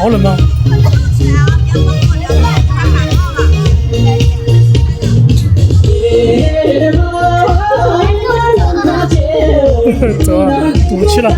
好冷吗？走啊，赌气了。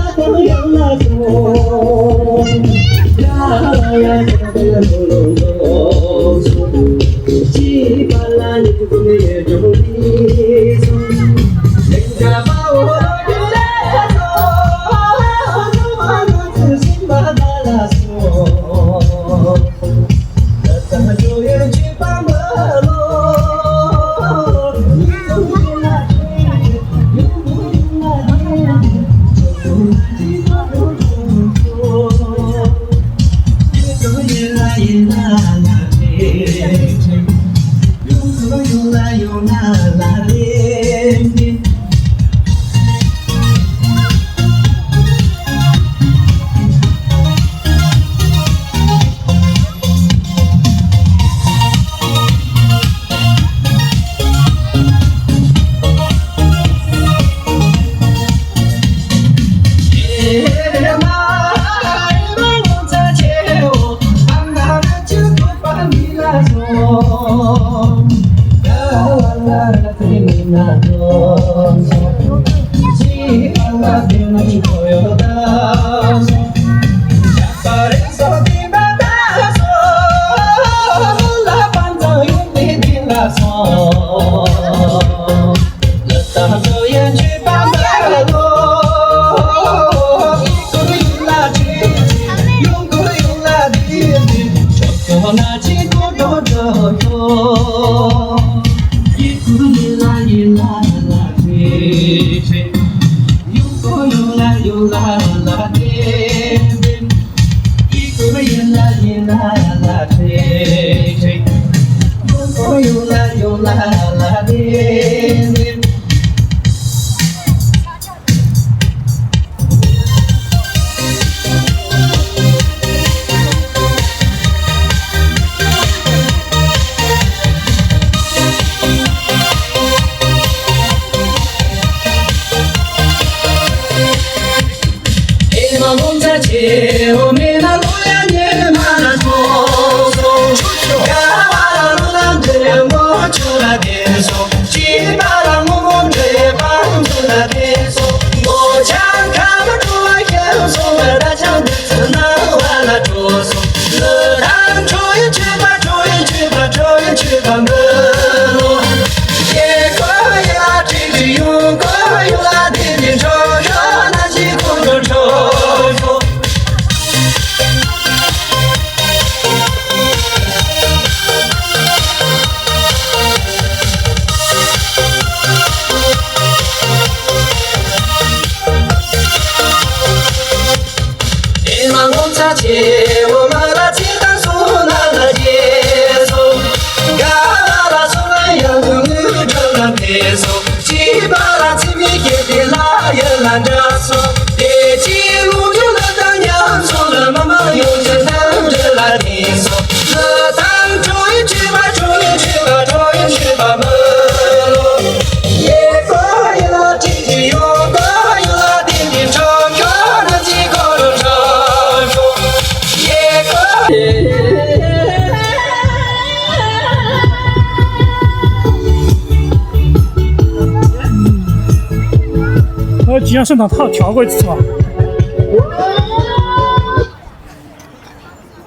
吉祥圣堂调过一次吧，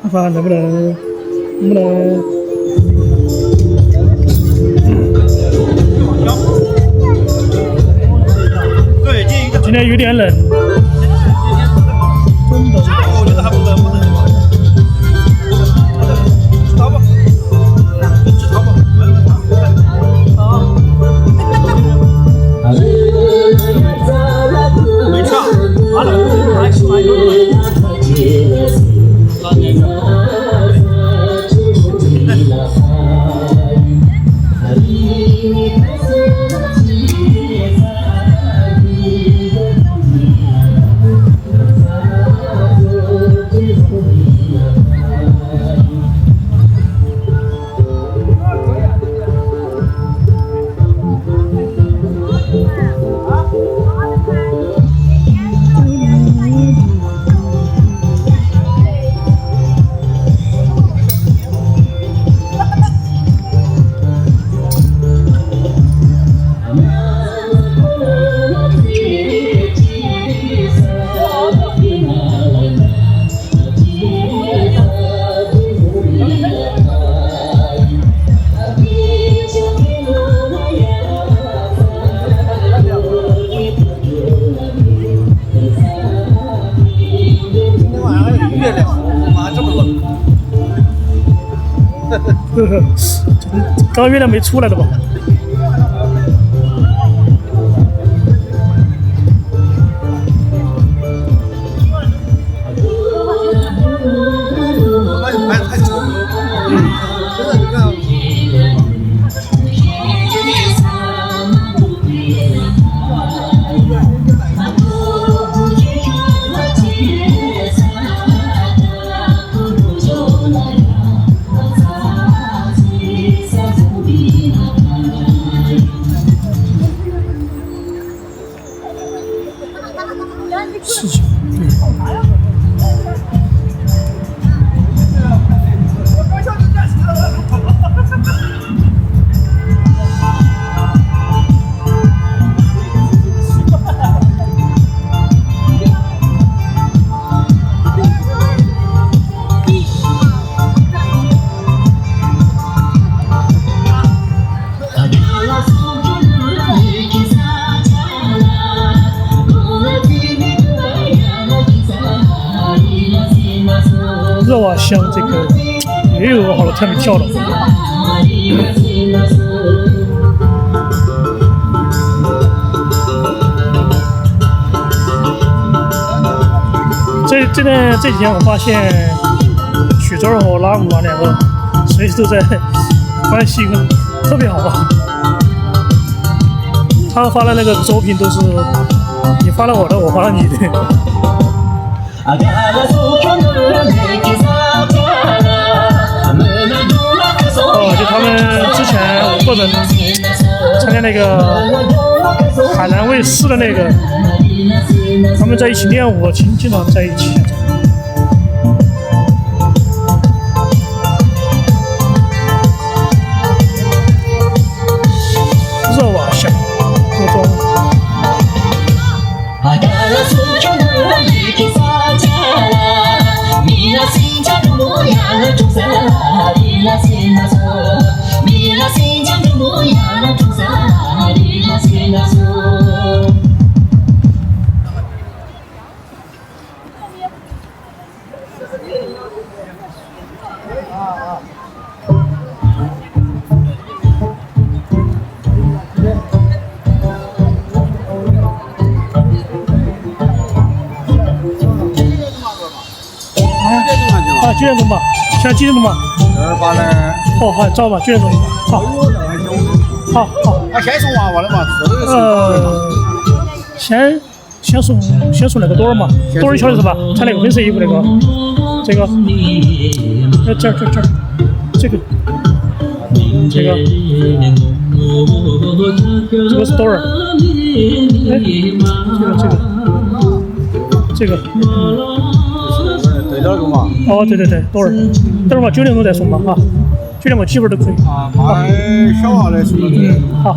看看能不能。今天有点冷。我觉得还不冷，好吧。没错，完了，还是买刚月亮没出来的吧？事情热瓦乡这个也有好多特别跳的。这几天我发现曲周和拉姆啊两个随时都在关系特别好吧。他们发的那个作品都是你发了我的，我发了你的。就他们之前或者参加那个海南卫视的那个，他们在一起练舞，经常在一起。热瓦乡高中。几点钟吧？现在几点钟吧？28呢。哦，好，早吧，9点钟。好。先送娃娃的嘛。先送那个朵儿嘛，朵儿晓得是吧？穿那个粉色衣服那个，这个，这儿，这个是朵儿。哎，这个。哦，对，等会儿嘛，9点钟再送吧，哈，9点嘛几会儿都可以。买小娃的送到这里。好。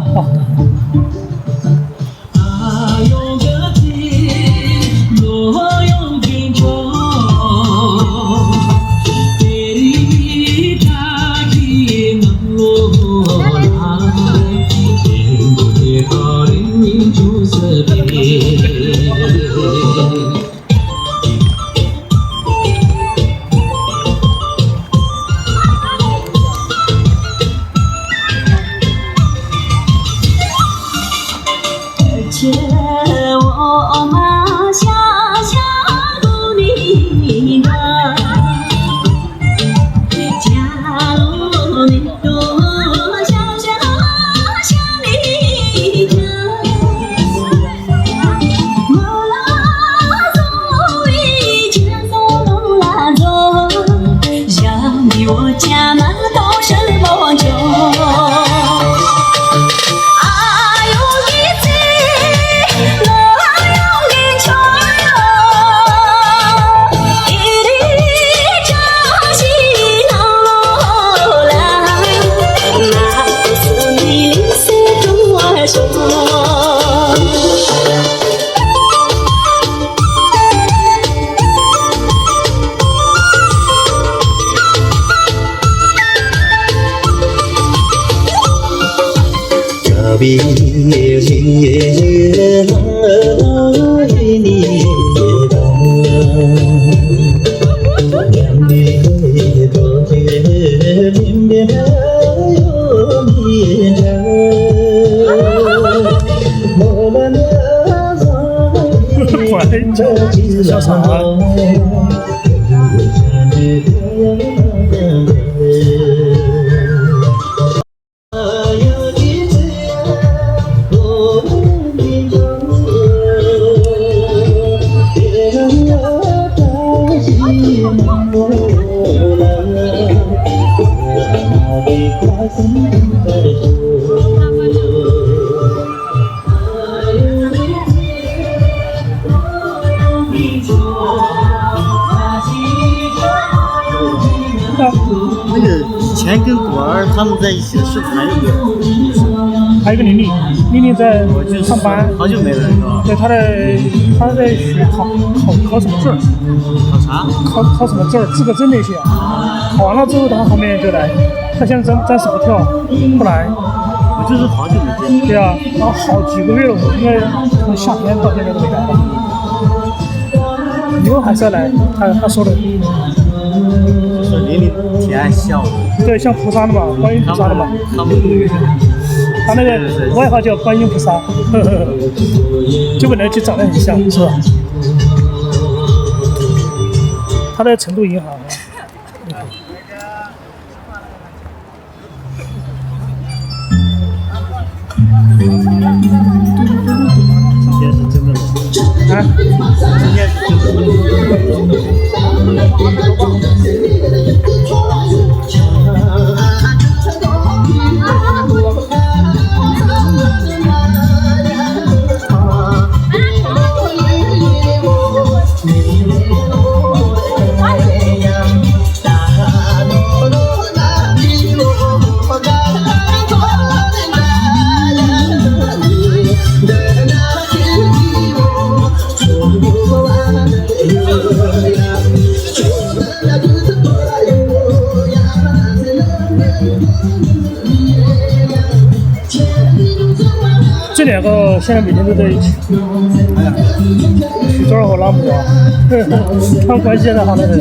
Hãy subscribe cho kênh Ghiền Mì Gõ để không bỏ lỡ 场。那个以前跟果儿他们在一起的是不是还有个？还有一个玲玲在上班，好久没来是吧？对，她在学考什么证？考啥？考什么证？资格证那些。考完了之后，她后面就来。她现在暂时不跳，不来。我就是好久没见。对啊，然后好几个月了，应该从夏天到现在都没来吧。以后还是要来，她说的。说玲玲挺爱笑的。对，像菩萨的嘛，观音菩萨的嘛。他那个外号叫观音菩萨，就跟那就长得很像，是吧？他在成都银行。今天是真的冷。啊？今天是真的冷。这两个现在每天都在一起，许州和拉姆啊，他们关系现在好的很。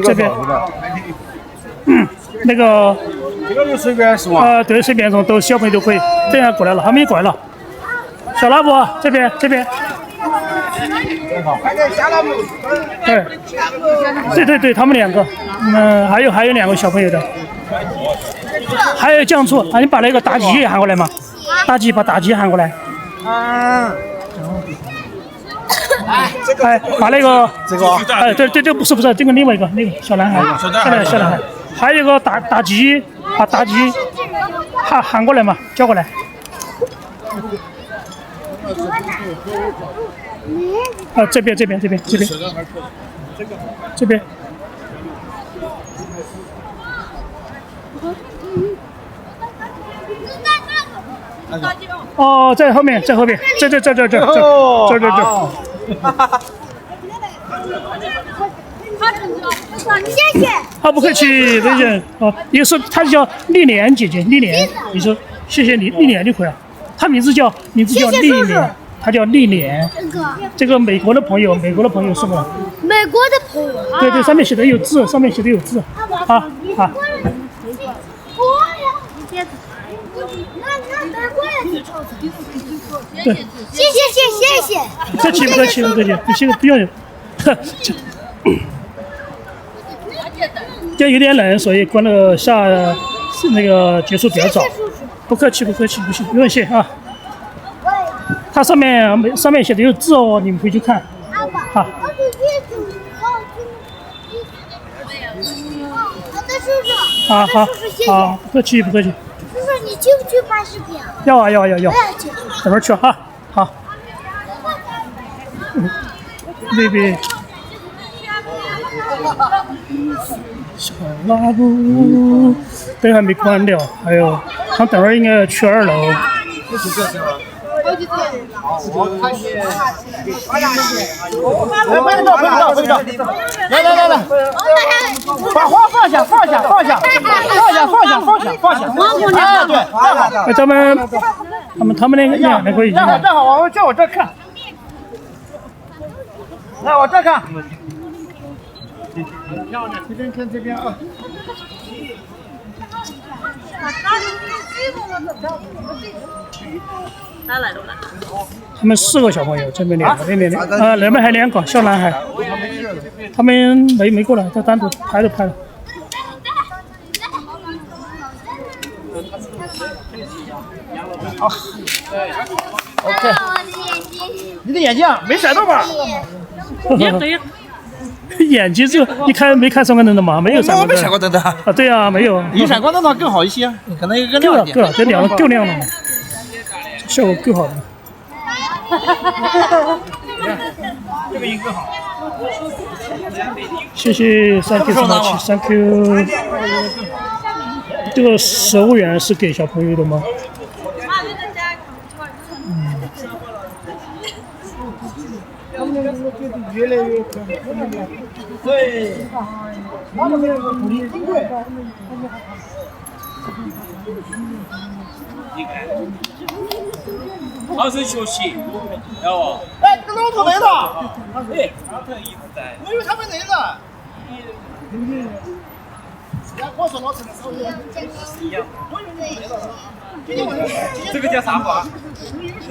这边，那个，这个就随便送啊。对，随便送，都小朋友都可以。等下过来了，他们也过来了。小拉布，这边。对，他们两个，还有两个小朋友的，还有酱醋啊，你把那个大吉也喊过来嘛，把大吉喊过来。把那个这个，对，不是，这个另外一个那个小男孩，小男孩，还有一个大鸡啊，大鸡，喊过来嘛，叫过来。啊，这边。哦，在后面，这。谢谢。好，不客气，再见。哦，也是，她叫丽莲姐姐，丽莲，你说谢谢你，丽莲就可以了。她名字叫丽莲，她叫丽莲。这个美国的朋友送过来。美国的朋友。对，上面写的有字。好。对，谢谢。不客气，不用。今天有点冷，所以关了下那个结束比较早。不客气，不用谢啊。它上面写的有字哦，你们回去看。好。好，不客气。叔叔，你去不去拍视频？要。我要去。等会儿去哈。好。baby。小拉布，灯还没关掉，还有，他等会儿应该去2楼。拍不到，来，把花放下。哎，他们两个已经。正好，我叫我这看。来，我这看。这边看这边啊。他们4个小朋友，这边2个，那边那边还2个小男孩，他们没过来，他单独拍了。好 ，OK。你的眼镜没闪到吧？眼睛就你没看闪光灯的吗？没有闪光灯。没闪光灯的啊？对啊，没有。有闪光灯的话更好一些，可能更亮一点。这亮了，够亮了，效果够好的。这个音更好。谢谢，Thank you。这个15元是给小朋友的吗？越来越对，他们那个鼓励真对。好生休息，知道不？哎，这老头来了。哎，他特意不在。我以为他们来了。我说老师的手艺。一样。这个叫啥花？